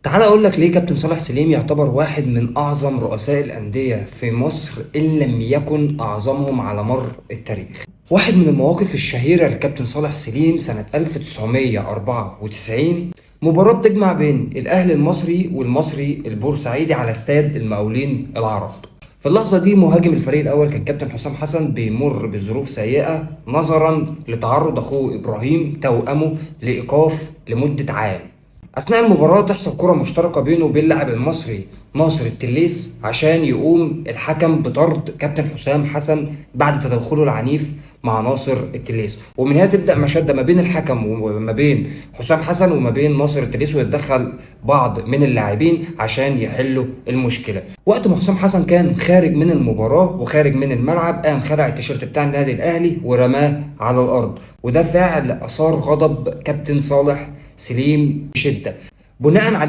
تعال اقول لك ليه كابتن صالح سليم يعتبر واحد من اعظم رؤساء الانديه في مصر ان لم يكن اعظمهم على مر التاريخ. واحد من المواقف الشهيره لكابتن صالح سليم سنه 1994، مباراه بتجمع بين الاهلي المصري والمصري البورسعيدي على استاد المقاولين العرب. في اللحظه دي مهاجم الفريق الاول كان كابتن حسام حسن بيمر بظروف سيئه نظرا لتعرض اخوه ابراهيم توأمه لايقاف لمده عام. أثناء المباراة تحصل كرة مشتركة بينه وبين اللاعب المصري ناصر التليس عشان يقوم الحكم بطرد كابتن حسام حسن بعد تدخله العنيف مع ناصر التليس، ومن هنا تبدأ مشادة ما بين الحكم وما بين حسام حسن وما بين ناصر التليس، ويتدخل بعض من اللاعبين عشان يحلوا المشكلة. وقت ما حسام حسن كان خارج من المباراة وخارج من الملعب قام خلع التيشيرت بتاع النادي الأهلي ورماه على الأرض، وده فعل أثار غضب كابتن صالح سليم بشدة. بناء عليه